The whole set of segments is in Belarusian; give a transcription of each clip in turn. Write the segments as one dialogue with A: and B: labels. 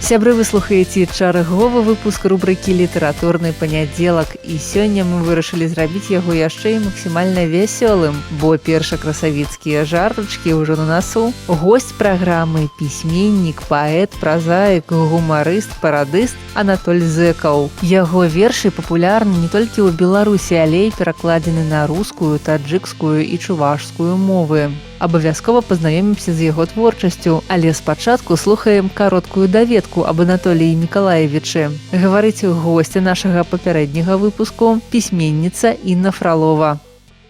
A: Сябры, вы слухаеце чарговы выпуск рубрыкі «Літаратурны панядзелак», і сёння мы вырашылі зрабіць яго яшчэ і максімальна вясёлым, бо першакрасавіцкія жартачкі ўжо на насу. Госць праграмы – пісьменнік, паэт, празаік, гумарыст, парадыст Анатоль Зэкаў. Яго вершы папулярны не толькі ў Беларусі, але і перакладзены на рускую, таджыкскую і чувашскую мовы. Абавязкова пазнаёмімся з яго творчасцю, але спачатку слухаем кароткую даведку аб Анатоліі Мікалаевічы. Гаварыць госця нашага папярэдняга выпуску – пісьменніца Інна Фралова.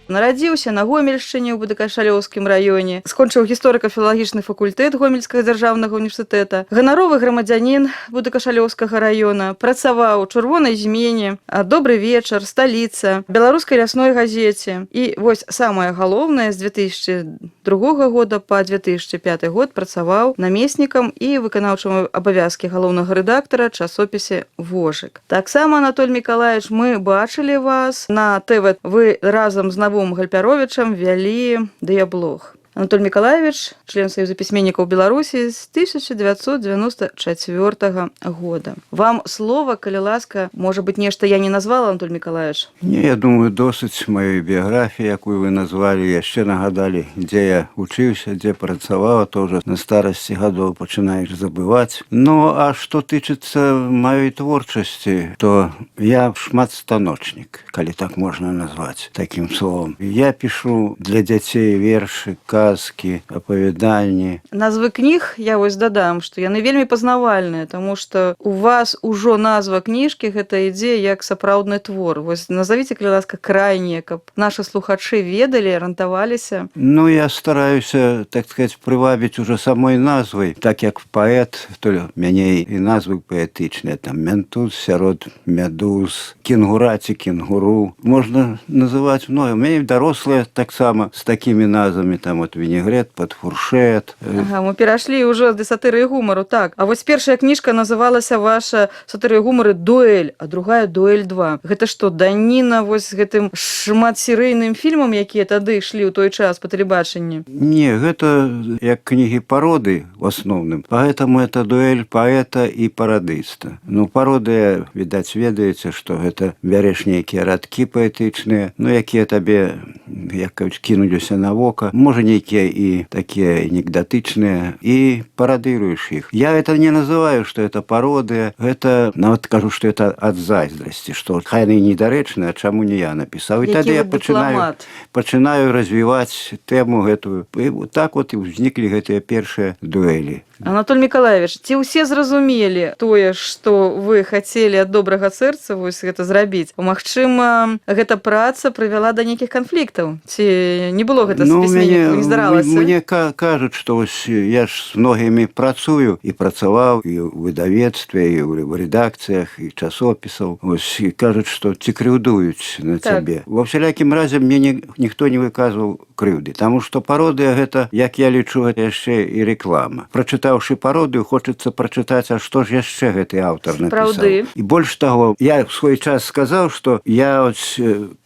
B: Нарадзіўся на Гомельшчыне ў Будакашалёўскім раёне, скончыў гісторыка-філалагічны факультэт Гомельскага дзяржаўнага універсітэта, ганаровы грамадзянін Будакашалёўскага раёна, працаваў у «Чырвонай змене», «Добры вечар», «Сталіца», «Беларускай лясной газеце». І вось самае галоўнае, з 2002 года па 2005 год працаваў намеснікам і выканаўчым абавязкі галоўнага рэдактара часопісе «Вожык». Таксама, Анатоль Мікалаевич, мы бачылі вас на ТВ. Вы разам з Гальпяровичам вялі дыяблог. Анатоль Мікалаевич, член Союза письменников Беларуси с 1994 года. Вам слово, коли ласка, может быть, нечто я не назвала, Анатоль Мікалаевич?
C: Не, я думаю, досыць моей биографии, якую вы назвали, яшчэ нагадали, где я учился, где працаваў, а то уже на старости годов начинаешь забывать. Ну, а что тычыцца моей творчасці, то я шматстаночник, коли так можно назвать таким словом. Я пишу для дзяцей вершы, казки, апавяданні.
B: Назвы кніг я вось дадам, што яны вельмі пазнавальныя, таму што у вас ужо назва кніжкі гэта ідзе як сапраўдны твор. Вось назовіце, калі ласка, крайнія, каб нашы слухачы ведалі, арыентаваліся.
C: Ну, я стараюся, так сказать, прывабіць уже самой назвай, так як паэт, то мяне і назвы паэтычныя, там ментуз сярод медуз, кенгураці, кенгуру. Можна называць многое. У мяне дарослыя таксама з такімі назвамі, там вот винегрет под фуршет.
B: Ага, мы перайшлі ўжо да сатыры і гумару, так. А вось першая кніжка называлася ваша «Сатыры і гумары. Дуэль», а другая «Дуэль 2». Гэта што, даніна вось гэтым шматсерыйным фільмам, якія тады ішлі ў той час па тэлебачанні?
C: Не, гэта як кнігі пароды в асноўным. Поэтому это дуэль паэта і парадыста. Ну, пародыя, відаць, ведаеце, што гэта бярэш нейкія радкі паэтычныя, ну, якія табе, як кінуліся на вока, можа, нейкія і такія анекдотычныя, і парадыруеш іх. Я это не называю, что это пародыя, гэта, нават кажу, что это ад зайздрасці, што хай яны недарэчныя, а чаму не я напісаў. І тады я пачынаю развіваць тэму гэтую. І так вот і ўзніклі гэтыя першыя дуэлі.
B: Анатоль Мікалаевич, ці ўсе зразумелі тое, што вы хацелі ад добрага сэрца вось гэта зрабіць? Магчыма, гэта праца прывяла да нейкіх канфліктаў? Ці не было гэта з пісьменнікам, не здаралася?
C: Мне кажуць, што вось я ж з многімі працую і працаваў і ў выдавецтве, і ў рэдакцыях, і часопісаў. Вось кажуць, што ці крыўдуюць на цябе. Во всялякім разе мне ніхто не выказваў крыўды, таму што пародыя гэта, як я лічу, гэта яшчэ і рэклама. Прачытаўшы пародыю, хочацца прачытаць, а што ж яшчэ гэты аўтар напісаў. І больш таго, я в свой час сказаў, што я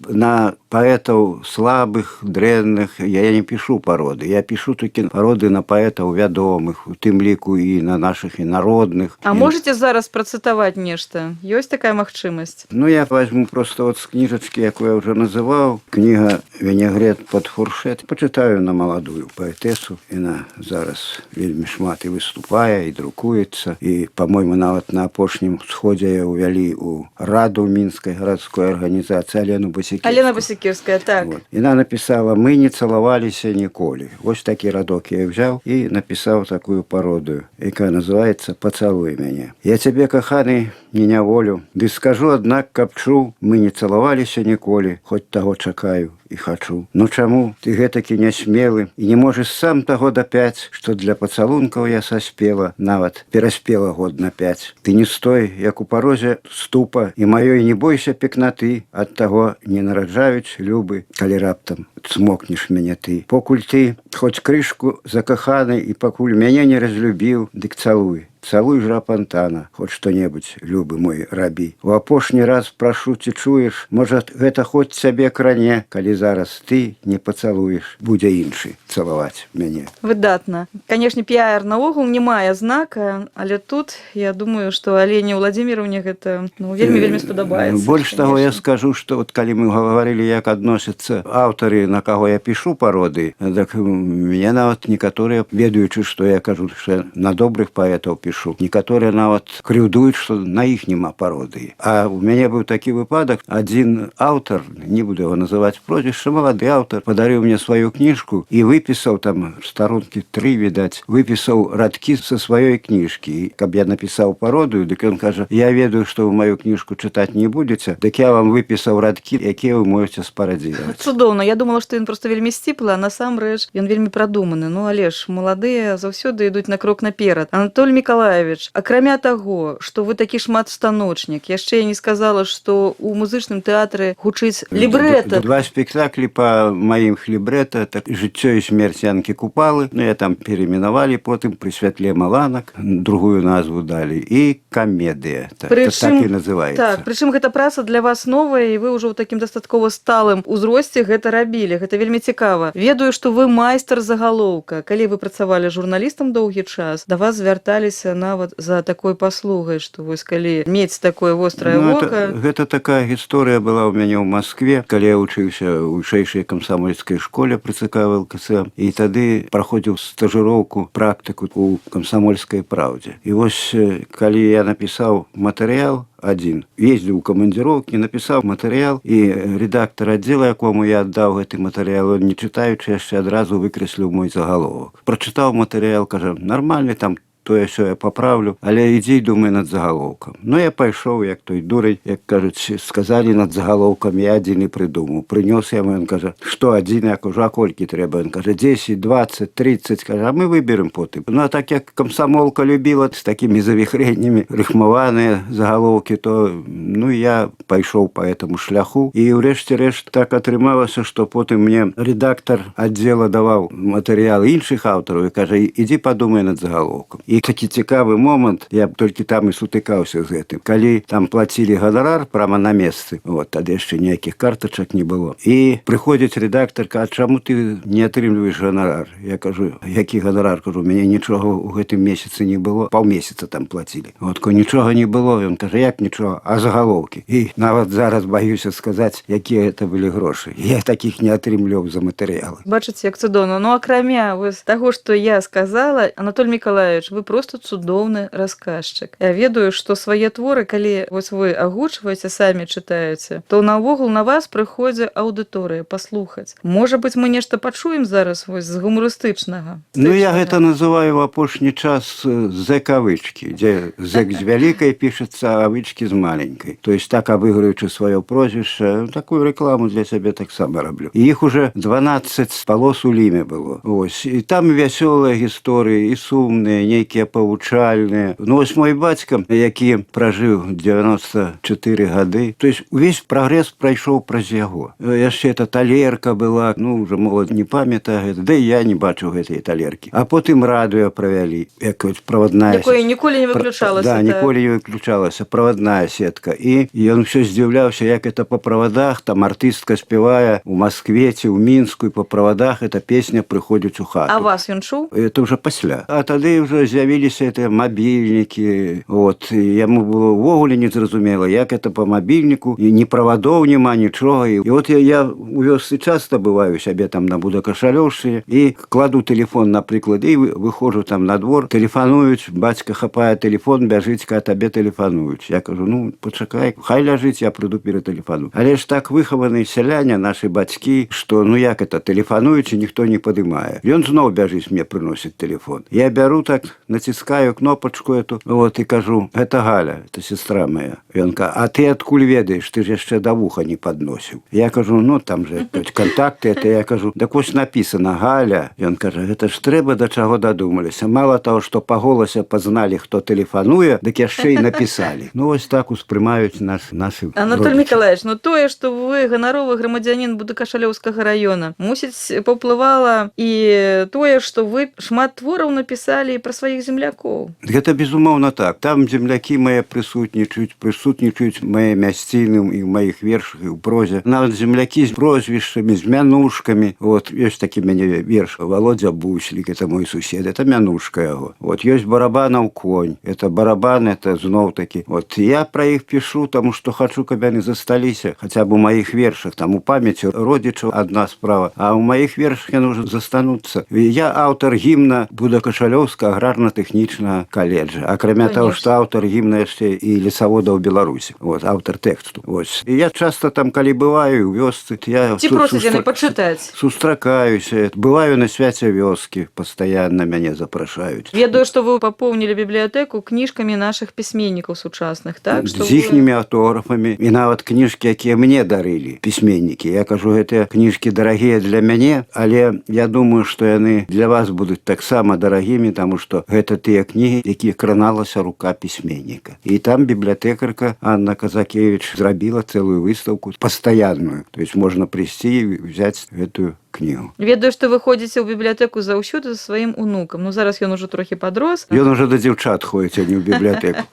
C: на паэтаў слабых, дрэнных, я не пішу пароды. Я пішу толькі пароды на паэтаў вядомых, у тым ліку і на нашых і народных.
B: А можаце зараз працытаваць нешта? Ёсць такая магчымасць?
C: Ну, я возьму просто вот з кніжачкі, якую я ўжо называў, кніга «Винегрет под фуршет». Почитаю на маладую паэтэсу. Яна зараз вельмі шмат і выступае, і друкуецца. І, по-моему, нават на апошнім сходзе увялі у Раду Мінскай гарадской арганізацыі Алену Басікірскую.
B: Алена Басікірская, так.
C: Вот. Яна написала «Мы не цалаваліся ніколі». Вось такі радок я взял і написал такую пародыю, якая называется «Поцалуй мяне». Я цябе, каханы, не няволю, ды скажу, аднак, каб чуў, мы не цалаваліся ніколі, хоць таго чакаю і хачу. Ну чаму ты гэтакі нясмелы і не можаш сам таго дапяць, што для пацалункаў я саспела, нават пераспела год на 5. Ты не стой, як у парозе ступа, і маёй не бойся пекнаты, ад таго не нараджаюць любы, калі раптам цмокнеш мяне ты. Покуль ты хоць крышку закаханы і пакуль мяне не разлюбіў, дык цалуй. Цалуй жа пантана, хоць што-небудзь, любы мой, рабі. У апошні раз прашу, ці чуеш, можа, гэта хоць цябе кране, калі зараз ты не пацалуеш, будзе іншы цалаваць мяне.
B: Выдатна. Канешне, піар наогул не мае знака, але тут, я думаю, што Алене Владзіміровне гэта вельмі спадабаецца.
C: Больш таго, я скажу, што вот калі мы гаварылі, як адносяцца аўтары, на каго я пішу пароды, так мне нават некаторыя, ведаючы, што я кажу, што на добрых паэтаў пишу. Некоторые нават крыўдуюць, што на іх няма пародыі. А у мяне быў такі выпадак. Адзін аўтар, не буду яго называць прозвішча, малады аўтар, падарыў мне сваю кніжку і выпісаў там старонкі 3, відаць, выпісаў радкі са сваёй кніжкі. І каб я напісаў пародыю, дык ён кажа: я ведаю, што вы маю кніжку чытаць не будзеце, дык я вам выпісаў радкі, якія вы можете спарадзіраваць.
B: Цудоўна. Я думала, што ён проста вельмі сціплы, а насамрэч ён вельмі прадуманы. Ну, але ж маладыя заўсёды ідуць на крок наперад. Анатоль Мікалаевич, акрамя таго, што вы такі шматстаночнік, яшчэ я не сказала, што ў музычным тэатры гучыць лібрэта.
C: 2 спектаклі па маім лібрэта, так «Жыццё і смерць Янкі Купалы». Ну, я там перейменавалі, потым «Пры святле маланак», другую назву далі, і «Камедыя». Так і называецца.
B: Так, прычым гэта праца для вас новая, і вы ўжо ў такім дастаткова сталым узросце гэта рабілі. Гэта вельмі цікава. Ведаю, што вы майстар загалоўка. Калі вы працавалі журналістам доўгі час, да вас звярталіся нават за такой паслугай, што вось калі мець такое вострае вока.
C: Гэта такая гісторыя была ў мяне ў Маскве, калі я вучыўся ў вышэйшай камсамольскай школе пры ЦК ВЛКСМ, і тады праходзіў стажыроўку, практыку ў камсамольскай праўдзе. І вось калі я напісаў матэрыял адзін, ездзіў у камандзіроўкі, напісаў матэрыял, і рэдактар аддзела, якому я аддаў гэты матэрыял, не чытаючы, яшчэ адразу выкрэсліў мой загаловак. Прачытаў матэрыял, кажа: нармальны, там тое ўсё я паправлю, але ідзі, думай над загалоўкам. Ну, я пайшоў, як той дурень, як кажуць, сказалі над загалоўкам, я адзін і прыдумаў. Прынёс яму, ён кажа: што адзін, я кажу, а колькі трэба? Ён кажа: 10, 20, 30, кажа, а мы выберем потым. Ну, а так як камсамолка любіла з такімі завіхрэннямі рыхмаваныя загалоўкі, то, ну, я пайшоў па гэтаму шляху, і ўрэшце рэшт так атрымалася, што потым мне рэдактар аддзела даваў матэрыял іншых аўтараў і кажа: ідзі падумай над загалоўкам. І такі цікавы момант, я толькі там і сутыкаўся з гэтым. Калі там плацілі ганарар прямо на месцы, вот, тады яшчэ ніякіх картачак не было. І прыходзіць рэдактар, кажа: чаму ты не атрымліваеш ганарар? Я кажу: які ганарар? Кажу, мяне нічога ў гэтым месяцы не было. Паўмесяца там плацілі. Вот, нічога не было. Ён кажа: як нічога? А загалоўкі? І нават зараз баюся сказаць, якія гэта былі грошы. Я такіх не атрымліваў за матэрыялы.
B: Бачыце, як цудоўна. Ну, акрамя вось таго, што я сказала, Анатоль Мікалаевич, вы просто цудоўны расказчык. Я ведаю, што свае творы, калі вось вы агучваеце, самі чытаеце, то наогул на вас прыходзіць аўдыторыя паслухаць. Можа быць, мы нешта пачуем зараз вось з гумарыстычнага?
C: Ну, я гэта называю в апошні час зэк-авычкі, дзе зэк з вялікай пішацца, а авычкі з маленькай. То есть так, абыграючы сваё прозвішча, такую рэкламу для сябе таксама раблю. І іх уже 12 палос у ліме было. Ось. І там вясёлыя гісторыі, і сумныя, нейкія павучальныя. Ну, вось мой бацька, які пражыў 94 гады, то есть увесь прагрэс прайшоў праз яго. Яшчэ эта талерка была, ну, уже молод не памятае, да і я не бачыў гэтай талеркі. А потым радыё правялі, як правадная...
B: Якое ніколі не выключалася.
C: Да, ніколі не выключалася, правадная сетка. І ён усё здзіўляўся, як это па правадах, там артыстка спявае у Маскве ці ў Мінску, і па правадах эта песня прыходзіць у хату.
B: А вас ён чуў?
C: Это уже пасля. А тады уже з'явіліся это мабільнікі. Вот. Яму было ўвогуле незразумела, як это по мабільніку, і ні правадоў няма, нічога. І вот я у вёсцы часто бываю сябе там на Будакашалёўшчыне і кладу телефон, напрыклад, і выходжу там на двор, тэлефануюць, бацька хапае телефон, бяжыць, ка табе тэлефануюць. Я кажу: ну, пачакай, хай ляжыць, я прыйду ператэлефаную. Але ж так выхаваныя сяляне, нашы бацькі, што, ну, як это, тэлефануюць, і ніхто не падымае. Ён зноў бяжыць, мне прыносіць телефон. Я бяру так, натискаю кнопочку эту, вот, и кажу: это Галя, это сестра моя. И он говорит: а ты откуль ведаешь, ты же еще до вуха не подносил. Я кажу: ну, там же контакты, это я кажу: так ось написано Галя. И он каже: это ж трэба до чаго додумались. Мало того, что по голосу познали, кто телефонуе, так яшчэ и написали. Ну, ось так успрымаюць наши
B: Анатолий Николаевич, ну тое, што вы ганаровы грамадзянін Будакашалёўскага раёна, мусіць, паўплывала і тое, што вы шмат твораў напісалі пра сваіх землякоў.
C: Гэта безумоўна так. Там землякі мае прысутнічаюць мае мясціны і ў маіх вершах і ў прозе. Нават землякі з прозвішчамі, з мянушкамі. Вот ёсць такі мяне верш Володя Буслік, это мой сусед, это мянушка яго. Вот ёсць Барабанаў конь, это барабан, это зноў такі. Вот я пра іх пішу, таму што хачу, каб яны засталіся хаця б у маіх вершах, там у памяці родзічаў адна справа, а ў маіх вершах яны ўжо застануцца. Я аўтар гімна Будакашалёўскага аграрна-тэхнічнага каледжа. Акрамя таго, што аўтар гімна яшчэ і лесаводаў Беларусі. Вот, аўтар тэксту. Вось. І я часта там, калі бываю ў вёсцы, я
B: Ці просяць яны пачытаць?
C: Сустракаюся. Бываю на свяце вёскі, пастаянна мяне запрашаюць.
B: Ведаю, што вы папоўнілі бібліятэку кніжкамі нашых пісьменнікаў сучасных, так?
C: З іхнімі аўтографамі і нават кніжкі, якія мне дарылі пісьменнікі. Я кажу, гэтыя кніжкі дарагія для мяне, але я думаю, што яны для вас будуць таксама дарагімі, таму што гэта тыя кнігі, якія краналася рука пісьменніка. І там бібліятэкарка Анна Казакевич зрабіла цэлую выстаўку пастаянную. То есть можна прыйсці і взяць гэтую кнігу.
B: Ведаю, што вы ходзіце ў бібліятэку заўсёды за сваім унукам. Ну, зараз ён ужо трохі падрос.
C: Ён ужо да дзяўчат ходзіць, а не ў бібліятэку.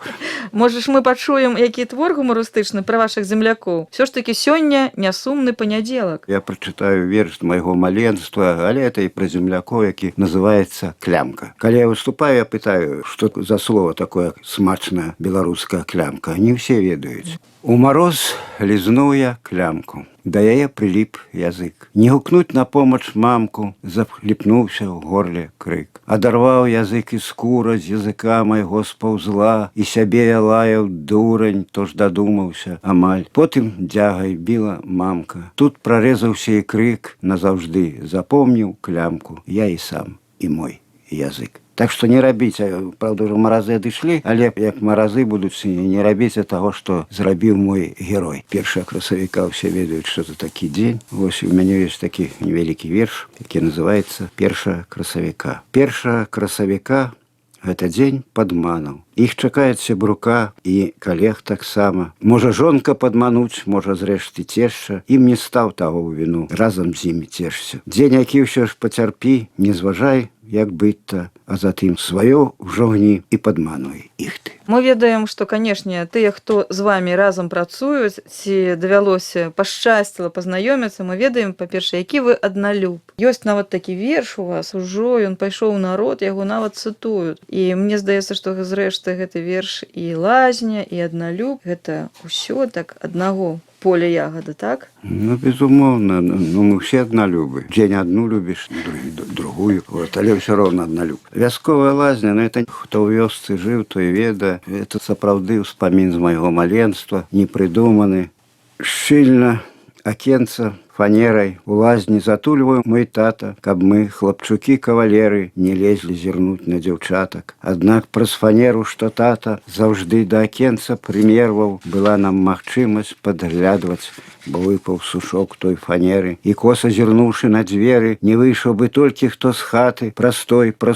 B: Можа ж мы пачуем, які твор гумарыстычны пра вашых землякоў. Всё ж такі сёння нясумны панядзелак.
C: Я прачытаю верш майго маленства, але это і пра землякоў, які называецца «Клямка». Калі я выступаю, я пытаю, што за слово такое смачная беларуская клямка. Не ўсе ведаюць. У мароз лізнуў я клямку. Да яе прыліп язык. Не гукнуць на помач мамку, захліпнуўся ў горле крык. Адарваў язык і скура з языка майго спаўзла, і сябе я лаяў дурань, то ж дадумаўся амаль. Потым дзягай біла мамка. Тут прарэзаўся і крык назаўжды. Запомніў клямку я і сам, і мой язык. Так што не рабіць, правда, ўжо маразы адышлі, але як маразы будуць, не рабіць таго, што зрабіў мой герой. 1 красавіка ўсе ведаюць, што за такі дзень. Вось у мяне ёсць такі невялікі верш, які называецца 1 красавіка. 1 красавіка гэта дзень падманаў. Іх чакаюць сябрука і калег таксама. Можа, жонка падмануць, можа, зрэшты цешча. Ім не стаў таго ў віну, разам з імі цешся. Дзень, які ўсё ж пацярпі, не зважай, як быць-то, а затым сваё ўжо гні і падмануй іх ты.
B: Мы ведаем, што, канешне, тыя, хто з вамі разам працуюць, ці давялося, пашчасціла пазнаёміцца, мы ведаем, па-першае, які вы адналюб. Ёсць нават такі верш у вас, ужо ён пайшоў у народ, яго нават цытуюць. І мне здаецца, што зрэшты гэты верш і лазня, і адналюб, гэта ўсё так аднаго поля ягода, так?
C: Ну, безумоўна, ну, мы ўсе адналюбы. Дзень адну любіш, другую, вот, але ўсё роўна адналюб. Вясковая лазня, ну, это хто ў вёсцы жыў, той ведае. Это сапраўды ўспамін з майго маленства, непрыдуманы. Шчыльна акенца фанерай у лазні затульваў мой тата, каб мы, хлапчукі-кавалеры, не лезлі зірнуць на дзяўчатак. Аднак праз фанеру, што тата заўжды да акенца прымерваў, была нам магчымасць падглядваць, бо выпаў сушок той фанеры. І коса зірнуўшы на дзверы, не выйшаў бы толькі хто з хаты, праз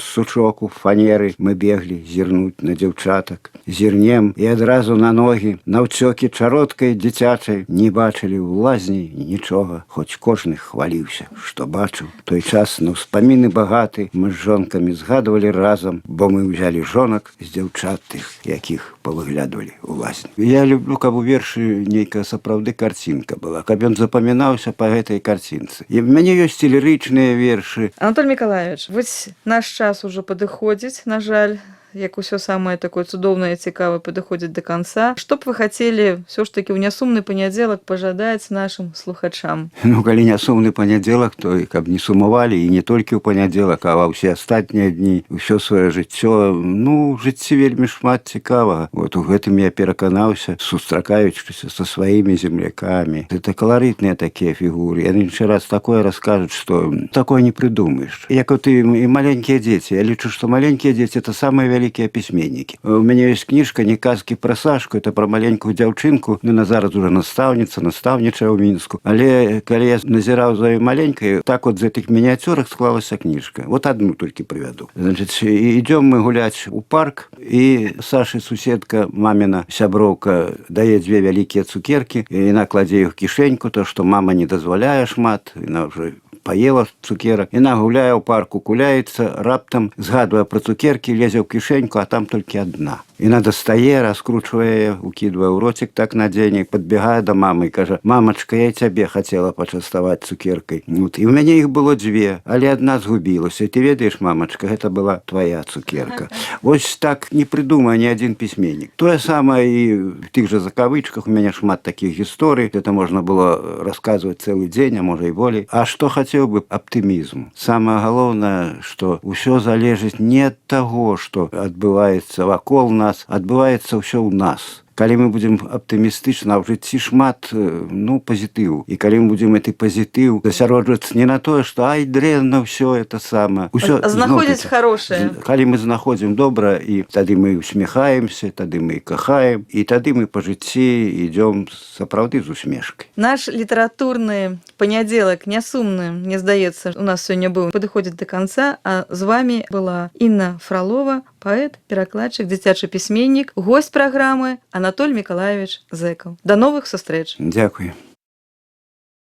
C: сучок у фанеры мы беглі зірнуць на дзяўчатак. Зірнем і адразу на ногі, наўцёкі чароткай дзіцячай, не бачылі ў лазні нічога. Хоць кожны хваліўся, што бачыў. Той час на ўспаміны багаты мы з жонкамі згадвалі разам, бо мы ўзялі жонак з дзяўчат тых, якіх павыглядвалі ў лазні. Я люблю, каб у вершы нейкая сапраўды карцінка была, каб ён запамінаўся па гэтай карцінцы. І ў мяне ёсць і лірычныя вершы.
B: Анатолий Николаевич, вось наш час ужо падыходзіць, на жаль, як усё самае такое цудоўнае і цікавае падыходзіць да канца. Што б вы хацелі ўсё ж такі ў нясумны панядзелак пажадаць нашым слухачам?
C: Ну, калі не сумны панядзелак, то і каб не сумавалі, і не толькі ў панядзелак, а ва ўсе астатнія дні, ўсё сваё жыццё. Ну, ў жыцці вельмі шмат цікавага. Вот у гэтым я пераканаўся, сустракаючыся са сваімі землякамі. Это каларытныя такія фігуры. Яны іншы раз такое раскажуць, што такое не прыдумаеш. Як вот і маленькія дзеці. Я лічу, што маленькія дзеці – это самыя вялікія пісьменнікі. У мяне ёсць кніжка «Не казкі пра Сашку», это пра маленькую дзяўчынку. Ну, яна зараз уже настаўнічае ў Мінску. Але калі я назіраў за ёй маленькай, так вот з гэтых мініяцюрах склалася кніжка. Вот одну толькі прывяду. Значит, ідём мы гуляць у парк, і Сашы суседка, маміна сяброўка, дае дзве вялікія цукеркі, і яна кладзе іх у кішэньку, то што мама не дазваляе шмат, яна ўжо паела цукерак. Яна гуляе ў парку, куляецца, раптам згадвае пра цукеркі, лезе ў кішэньку, а там толькі адна. Яна дастае, раскручвае, укідвае ў роцік так на дзень, падбегае да мамы і кажа: «Мамачка, я цябе хацела пачаставаць цукеркай». Вот. І ў мяне іх было дзве, але адна згубілася. І ты ведаеш, мамачка, гэта была твая цукерка. Вось так не прыдумае ні адзін пісьменнік. Тое самае і в тых жа закавычках. У мяне шмат такіх гісторый. Это можна было расказваць цэлы дзень, а можа і болей. А што хацеў бы? Аптымізм. Самае галоўнае, што ўсё залежыць не ад таго, што адбываецца вакол нас, адбываецца ўсё ў нас. Калі мы будзем аптымістычна, а ў жыцці шмат, ну, пазітыву. І калі мы будзем гэты пазітыў засяроджвацца не на тое, што ай, дрэнна ўсё это самае.
B: Знаходзіць хорошае.
C: Калі мы знаходзім добра, і тады мы усміхаемся, тады мы кахаем, і тады мы па жыцці ідём сапраўды з усмешкай.
B: Наш літаратурны панядзелак нясумны, мне здаецца, у нас сёння быў, падыходзіць да канца, а з вамі была Інна Фралова, паэт, перакладчык, дзіцячы пісьменнік, госць праграмы Анатоль Мікалаевіч Зэкаў. Да новых сустрэч.
C: Дзякуй.